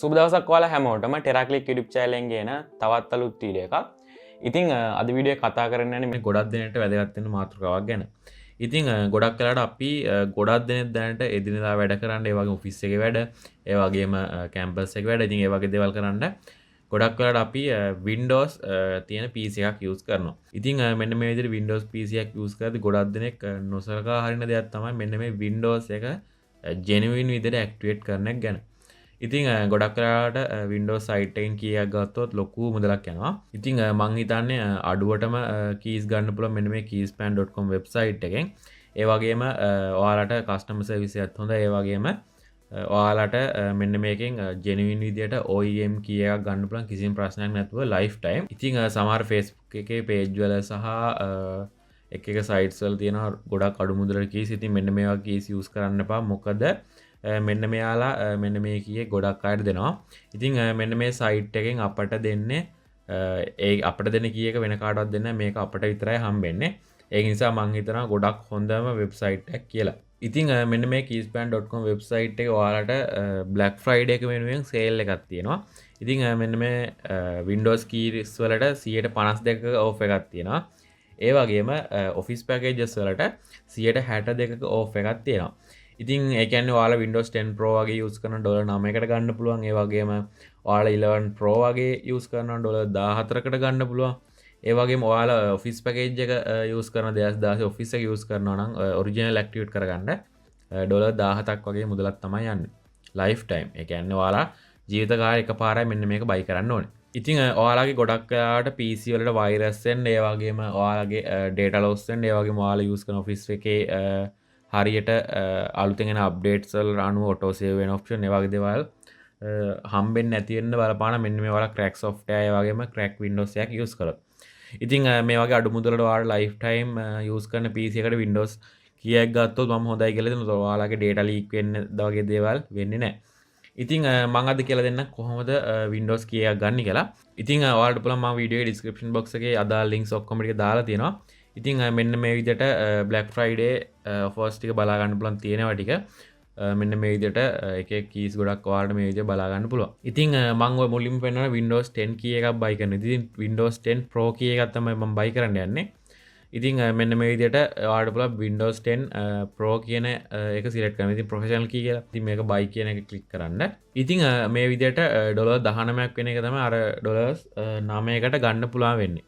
සුබ දවසක් ඔයාලා හැමෝටම ටෙරාක්ලික් YouTube channel එකෙන් ගෙන තවත් අලුත් වීඩියෝ එකක්. ඉතින් අද වීඩියෝ කතා කරන්න යන්නේ මේ ගොඩක් දෙනෙක්ට වැදගත් වෙන මාතෘකාවක් ගැන. ඉතින් ගොඩක් වෙලාවට අපි ගොඩක් දෙනෙක් දැනට එදිනෙදා වැඩ කරන්න, ඒ වගේම ඔෆිස් එකේ වැඩ, ඒ වගේම කැම්පස් එකේ වැඩ, ඉතින් ඒ වගේ දේවල් කරන්න ගොඩක් වෙලාවට අපි Windows තියෙන PC එකක් use කරනවා. ඉතින් මෙන්න මේ විදිහට Windows PC එකක් use කරද්දී ගොඩක් දෙනෙක් නොසලකා හරින දෙයක් තමයි මෙන්න මේ Windows එක genuine විදිහට activate කරන එක ගැන. ඉතින් ගොඩක් වෙලාවට Windows site එකෙන් කීයක් ගත්තොත් ලොකු මුදලක් යනවා. ඉතින් මං හිතන්නේ අඩුවටම keys ගන්න පුළුවන් මෙන්න මේ keyspan.com website එකෙන්. ඒ වගේම ඔයාලට customer service එකත් හොඳයි. ඒ වගේම ඔයාලට මෙන්න මේකෙන් genuine විදියට OEM key එකක් ගන්න පුළුවන් කිසිම ප්‍රශ්නයක් නැතුව lifetime. ඉතින් සමහර Facebook එකේ page වල සහ එක sites වල තියෙන ගොඩක් අඩු මුදලට keys. ඉතින් මෙන්න මේවා keys use කරන්න එපා. මොකද මෙන්න මෙයාලා මෙන්න මේ කීයේ ගොඩක් අයට දෙනවා. ඉතින් මෙන්න මේ සයිට් එකෙන් අපට දෙන්නේ ඒ අපට දෙන කී එක වෙන කාටවත් දෙන්නේ නැහැ. මේක අපට විතරයි හම්බෙන්නේ. ඒක නිසා මම හිතනවා ගොඩක් හොඳම වෙබ්සයිට් එකක් කියලා. ඉතින් මෙන්න මේ keyspan.com වෙබ්සයිට් එක ඔයාලට Black Friday එක වෙනුවෙන් සේල් එකක් තියෙනවා. ඉතින් මෙන්න මේ Windows keys වලට 152ක off එකක් තියෙනවා. ඒ වගේම office packages වලට 162ක off එකක් තියෙනවා. ඉතින් ඒ කියන්නේ ඔයාලා Windows 10 Pro වගේ use කරන $9කට ගන්න පුළුවන්. ඒ වගේම ඔයාලා 11 Pro වගේ use කරනවා $14කට ගන්න පුළුවන්. ඒ වගේම ඔයාලා Office package එක use කරන 2016 Office එක use කරනවා නම් original activate කරගන්න $17ක් වගේ මුදලක් තමයි යන්නේ. lifetime. ඒ කියන්නේ ඔයාලා ජීවිත කාලය එකපාරයි මෙන්න මේක buy කරන්න ඕනේ. ඉතින් ඔයාලගේ ගොඩක් වෙලාවට PC වලට virus එන්න, ඒ වගේම ඔයාලගේ data loss වෙන්න, ඒ වගේම ඔයාලා use කරන Office එකේ හරියට අලුතෙන් එන අප්ඩේට්ස් වල අනුව ඔටෝ සේව් වෙන ඔප්ෂන් ඒ වගේ දේවල් හම්බෙන්නේ නැති වෙන්න බලපාන මෙන්න මේ වල ක්‍රැක් software ඒ වගේම ක්‍රැක් Windows එකක් use කරලා. ඉතින් මේ වගේ අඩු මුදලට ඔයාලා lifetime use කරන PC එකකට Windows කීයක් ගත්තොත් මම හොඳයි කියලා දෙනවා. ඔයාලගේ data leak වෙන්න වගේ දේවල් වෙන්නේ නැහැ. ඉතින් මම අද කියලා දෙන්න කොහොමද Windows කීයක් ගන්න කියලා. ඉතින් ඔයාලට පුළුවන් මම වීඩියෝ එකේ description box එකේ අදාළ links ඔක්කොම ටික දාලා තියෙනවා. ඉතින් මෙන්න මේ විදිහට Black Friday offers ටික බලා ගන්න පුළුවන් තියෙනවා ටික. මෙන්න මේ විදිහට එක එක keys ගොඩක් ඔයාලට මේ විදිහට බලා ගන්න පුළුවන්. ඉතින් මම ඔය මුලින්ම පෙන්නන Windows 10 key එකක් buy කරනවා. ඉතින් Windows 10 Pro key එකක් තමයි මම buy කරන්න යන්නේ. ඉතින් මෙන්න මේ විදිහට ඔයාලට පුළුවන් Windows 10 Pro කියන එක select කරන්න. ඉතින් professional key කියලා. ඉතින් මේක buy කියන එක click කරන්න. ඉතින් මේ විදිහට $19ක් වෙන එක තමයි අර $9කට ගන්න පුළුවන් වෙන්නේ.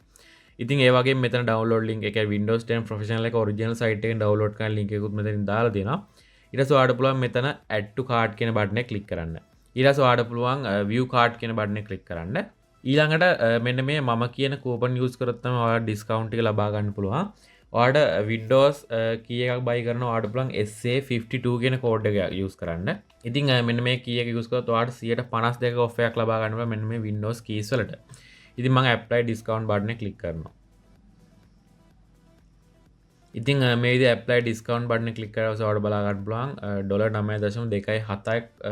ඉතින් ඒ වගේ මෙතන ඩවුන්ලෝඩ් ලින්ක් එක Windows 10 Professional එක ඔරිජිනල් සයිට් එකෙන් ඩවුන්ලෝඩ් කරන ලින්ක් එකකුත් මෙතනින් දාලා තියෙනවා. ඊට පස්සේ ඔයාලට පුළුවන් මෙතන add to cart කියන බටන් එක ක්ලික් කරන්න. ඊට පස්සේ ඔයාලට පුළුවන් view cart කියන බටන් එක ක්ලික් කරන්න. ඊළඟට මෙන්න මේ මම කියන කූපන් යූස් කරොත් තමයි ඔයාලට ඩිස්කවුන්ට් එක ලබා ගන්න පුළුවන්. ඔයාලට Windows key එකක් buy කරනවා ඔයාලට පුළුවන් SA52 කියන කෝඩ් එක යූස් කරන්න. ඉතින් මෙන්න මේ key එක යූස් කරොත් ඔයාලට 152ක off එකක් ලබා ගන්න පුළුවන් මෙන්න මේ Windows keys වලට. ඉතින් මම apply discount බටන් එක ක්ලික් කරනවා. ඉතින් මේ විදිහට apply discount බටන් එක ක්ලික් කරලා ඔයාලට බලා ගන්න පුළුවන් $9.27ක්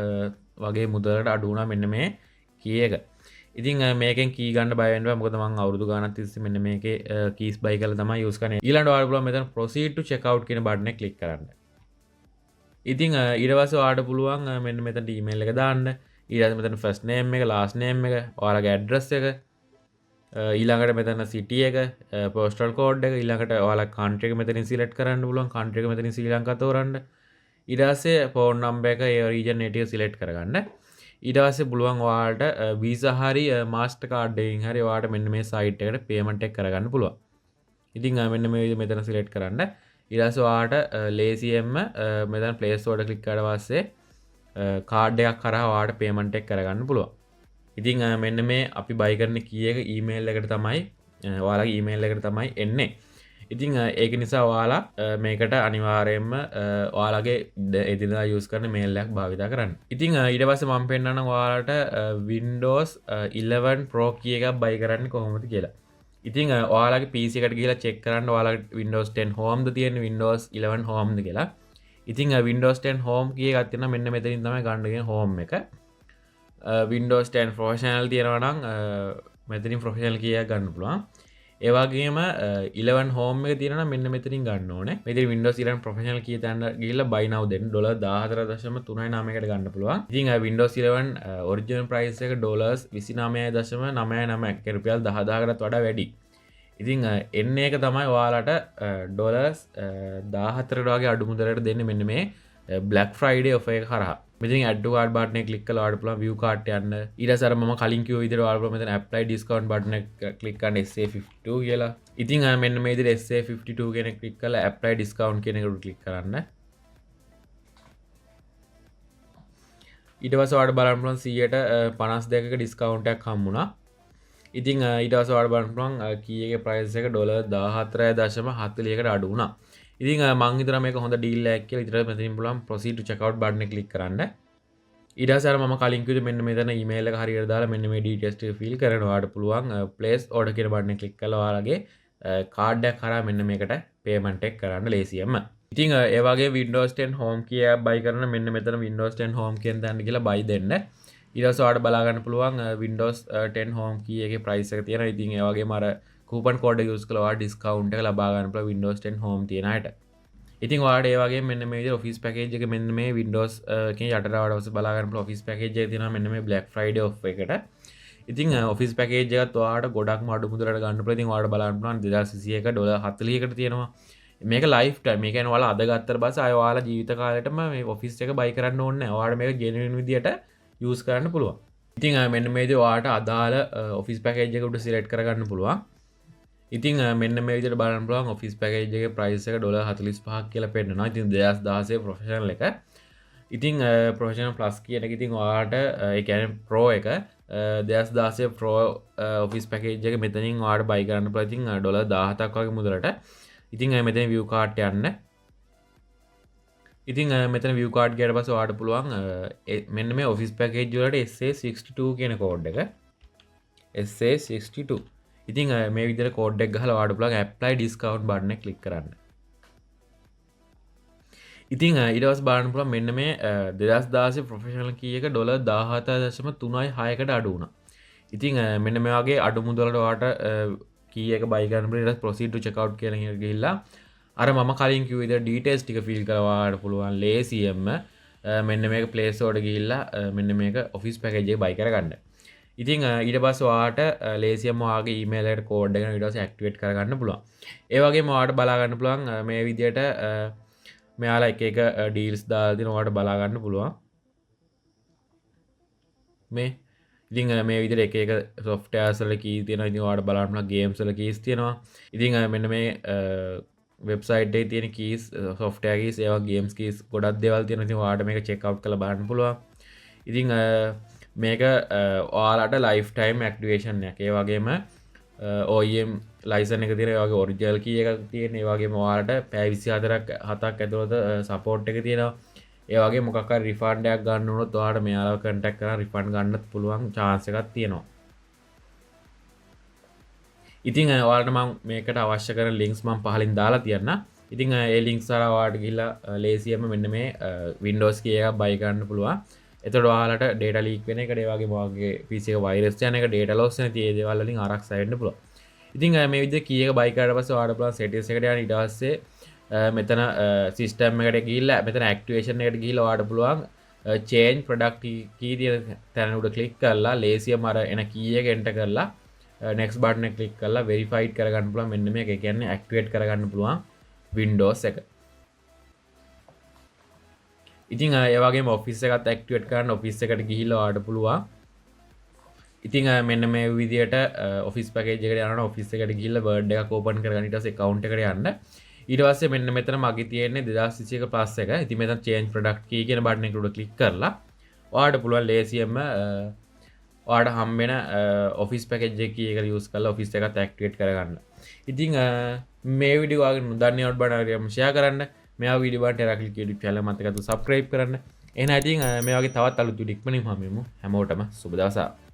වගේ මුදලට අඩු වුණා මෙන්න මේ key එක. ඉතින් මේකෙන් key ගන්න බය වෙන්න බෑ. මොකද මම අවුරුදු ගාණක් තිස්සේ මෙන්න මේකේ keys buy කරලා තමයි use කරන්නේ. ඊළඟට ඔයාලට පුළුවන් මෙතන proceed to checkout කියන බටන් එක ක්ලික් කරන්න. ඉතින් ඊට පස්සේ ඔයාලට පුළුවන් මෙන්න මෙතන email එක දාන්න. ඊට පස්සේ මෙතන first name එක, last name එක, ඔයාලගේ address එක, ඊළඟට මෙතන city එක, postal code එක, ඊළඟට ඔයාලා country එක මෙතනින් select කරන්න පුළුවන්. country එක මෙතනින් ශ්‍රී ලංකාව තෝරන්න. ඊට පස්සේ phone number එක ඒ region එක select කරගන්න. ඊට පස්සේ පුළුවන් ඔයාලට Visa හරි Mastercard එකකින් හරි ඔයාලට මෙන්න මේ site එකට payment එක කරගන්න පුළුවන්. ඉතින් මෙන්න මේ විදිහට මෙතන select කරන්න. ඊට පස්සේ ඔයාලට ලේසියෙන්ම මෙතන Play Store එක click කරලා පස්සේ card එකක් කරා ඔයාලට payment එක කරගන්න පුළුවන්. ඉතින් මෙන්න මේ අපි buy කරන key එක email එකට තමයි ඔයාලගේ email එකට තමයි එන්නේ. ඉතින් ඒක නිසා ඔයාලා මේකට අනිවාර්යයෙන්ම ඔයාලගේ එදිනදා use කරන mail එකක් භාවිතා කරන්න. ඉතින් ඊට පස්සේ මම පෙන්නන්නම් ඔයාලට Windows 11 Pro key එකක් buy කරන්නේ කොහොමද කියලා. ඉතින් ඔයාලගේ PC එකට ගිහලා check කරන්න ඔයාලගේ Windows 10 Home ද තියෙන්නේ Windows 11 Home ද කියලා. ඉතින් Windows 10 Home key එකක් තියෙනවා මෙන්න මෙතනින් තමයි ගන්න තියෙන Home එක. Windows 10 Professional තියෙනවා නම් මෙතනින් Professional key එකක් ගන්න පුළුවන්. ඒ වගේම 11 හෝම් එක තියෙනවා නම් මෙන්න මෙතනින් ගන්න ඕනේ. මෙතන Windows 11 Professional කී තැන ගිහිල්ලා buy now දෙන්න $14.39කට ගන්න පුළුවන්. ඉතින් Windows 11 original price එක $29.99 රුපියල් 10000කටත් වඩා වැඩි. ඉතින් එන්න එක තමයි ඔයාලට $14කට වගේ අඩු මුදලට දෙන්නේ මෙන්න මේ Black Friday offer එක කරහා. මෙතින් add to cart button එක click කරලා ඔයාලට පුළුවන් view cart යන්න. ඊට පස්සේ අර මම කලින් කිව්ව විදිහට ඔයාලට පුළුවන් මෙතන apply discount button එක click කරන්න SA52 කියලා. ඉතින් මෙන්න මේ විදිහට SA52 කියන එක click කරලා apply discount කියන එකට click කරන්න. ඊට පස්සේ ඔයාලට බලන්න පුළුවන් 152ක discount එකක් හම්බුණා. ඉතින් ඊට පස්සේ ඔයාලට බලන්න පුළුවන් කීයගේ price එක $14.40කට අඩු වුණා. ඉතින් මං හිතනවා මේක හොඳ ඩීල් එකක් කියලා. ඊට පස්සේ මෙතනින් පුළුවන් proceed to checkout button එක click කරන්න. ඊට පස්සේ අර මම කලින් කිව්වේ මෙන්න මෙතන email එක හරියට දාලා මෙන්න මේ details ටික fill කරන ඔයාලට පුළුවන් place order කියන button එක click කරලා ඔයාලගේ card එක කරා මෙන්න මේකට payment එක කරන්න ලේසියෙන්ම. ඉතින් ඒ වගේ Windows 10 Home key app buy කරන මෙන්න මෙතන Windows 10 Home කියන තැනට ගිහලා buy දෙන්න. ඊට පස්සේ ඔයාලට බලා ගන්න පුළුවන් Windows 10 Home key එකේ price එක තියෙනවා. ඉතින් ඒ වගේම අර coupon code එක use කරලා ඔයාලට discount එක ලබා ගන්න පුළුවන් Windows 10 Home තියෙන අයට. ඉතින් ඔයාලට ඒ වගේ මෙන්න මේ විදිහට office package එක මෙන්න මේ Windows එකේ යටට ඔයාලට බලා ගන්න පුළුවන් office package එක තියෙනවා මෙන්න මේ Black Friday offer එකට. ඉතින් office package එකත් ඔයාලට ගොඩක්ම අඩු මුදලට ගන්න පුළුවන්. ඉතින් ඔයාලට බලන්න පුළුවන් 2021 $40කට තියෙනවා. මේක ලයිෆ් ටයිම්. මේ කියන්නේ ඔයාලා අද ගත්තට පස්සේ ආය ඔයාලා ජීවිත කාලෙටම මේ office එක buy කරන්න ඕනේ නැහැ. ඔයාලට මේක genuine විදියට use කරන්න පුළුවන්. ඉතින් මෙන්න මේ විදිහට ඔයාලට අදාළ office package එක උඩ select කරගන්න පුළුවන්. ඉතින් මෙන්න මේ විදිහට බලන්න පුළුවන් office package එකේ price එක $45ක් කියලා පෙන්නනවා. ඉතින් 2016 professional එක. ඉතින් professional plus කියන එක ඉතින් ඔයාලට ඒ කියන්නේ pro එක 2016 pro office package එක මෙතනින් ඔයාලට buy කරන්න පුළුවන්. ඉතින් $17ක් වගේ මුදලට. ඉතින් මෙතන view cart යන්න. ඉතින් මෙතන view cart ගියට පස්සේ ඔයාලට පුළුවන් මෙන්න මේ office package වලට SA62 කියන code එක. SA62. ඉතින් මේ විදිහට code එක ගහලා ඔයාලට පුළුවන් apply discount button එක click කරන්න. ඉතින් ඊට පස්සේ බලන්න පුළුවන් මෙන්න මේ 2016 professional key එක $17.36කට අඩු වුණා. ඉතින් මෙන්න මේ වගේ අඩු මුදලට ඔයාලට key එක buy කරන්න පුළුවන්. ඊට පස්සේ proceed to checkout කියන එකට ගිහිල්ලා අර මම කලින් කිව්ව විදිහට details ටික fill කරලා ඔයාලට පුළුවන් ලේසියෙන්ම මෙන්න මේක play store එකට ගිහිල්ලා මෙන්න මේක office package එක buy කරගන්න. ඉතින් ඊට පස්සේ ඔයාලට ලේසියෙන්ම ඔයාගේ email එකට code එක ඊට පස්සේ activate කරගන්න පුළුවන්. ඒ වගේම ඔයාලට බලා ගන්න පුළුවන් මේ විදිහට මෙයාලා එක එක deals දාලා දින ඔයාලට බලා ගන්න පුළුවන්. මේ ඉතින් මේ විදිහට එක එක softwares වල keys තියෙනවා. ඉතින් ඔයාලට බලන්න පුළුවන් games වල keys තියෙනවා. ඉතින් මෙන්න මේ website එකේ තියෙන keys software keys ඒවා games keys ගොඩක් දේවල් තියෙනවා. ඉතින් ඔයාලට මේක check out කරලා බලන්න පුළුවන්. ඉතින් මේක ඔයාලට lifetime activation එකක්. ඒ වගේම OEM license එක තියෙන ඒ වගේ original key එකක් තියෙන. ඒ වගේම ඔයාලට පැය 24ක් 7ක් ඇතුළත support එක තියෙනවා. ඒ වගේ මොකක් හරි refund එකක් ගන්න වුණොත් ඔයාලට මෙයාලව contact කරලා refund ගන්නත් පුළුවන් chance එකක් තියෙනවා. ඉතින් ඔයාලට මම මේකට අවශ්‍ය කරන links මම පහලින් දාලා තියන්න. ඉතින් ඒ links වල ඔයාලට ගිහිල්ලා ලේසියෙන්ම මෙන්න මේ Windows key එකක් buy කරන්න පුළුවන්. එතකොට ඔයාලට data leak වෙන එකට ඒ වගේම ඔයාගේ PC එක virus යන එක data loss නැති ඒ දේවල් වලින් ආරක්ෂා වෙන්න පුළුවන්. ඉතින් මේ විදිහට key එක buy කරලා පස්සේ ඔයාලට පුළුවන් settings එකට යන්න. ඊට පස්සේ මෙතන system එකට ගිහිල්ලා මෙතන activation එකට ගිහිල්ලා ඔයාලට පුළුවන් change product key කියන තැන උඩ click කරලා ලේසියෙන්ම අර එන key එක enter කරලා next button එක click කරලා verified කරගන්න පුළුවන්. මෙන්න මේක කියන්නේ activate කරගන්න පුළුවන් Windows එක. ඉතින් ඒ වගේම office එකත් activate කරන්න office එකට ගිහිල්ලා ඔයාලට පුළුවන්. ඉතින් මෙන්න මේ විදිහට office package එකට යනවා. office එකට ගිහිල්ලා word එකක් open කරගන්න. ඊට පස්සේ account එකට යන්න. ඊට පස්සේ මෙන්න මෙතන මගේ තියෙන්නේ 2021 plus එක. ඉතින් මෙතන change product key කියන button එකට උඩ click කරලා ඔයාලට පුළුවන් ලේසියෙන්ම ඔයාලට හම්බෙන office package එක key එක use කරලා office එකත් activate කරගන්න. ඉතින් මේ වීඩියෝ ඔයාලගේ නොදන්නේවට බලන්න share කරන්න. මෙයා වීඩියෝ බලන්න Terracle YouTube channel මතක තව subscribe කරන්න. එහෙනම් ඉතින් මේ වගේ තවත් අලුත් වීඩියෝ ඉක්මනින්ම හමුවෙමු. හැමෝටම සුබ දවසක්.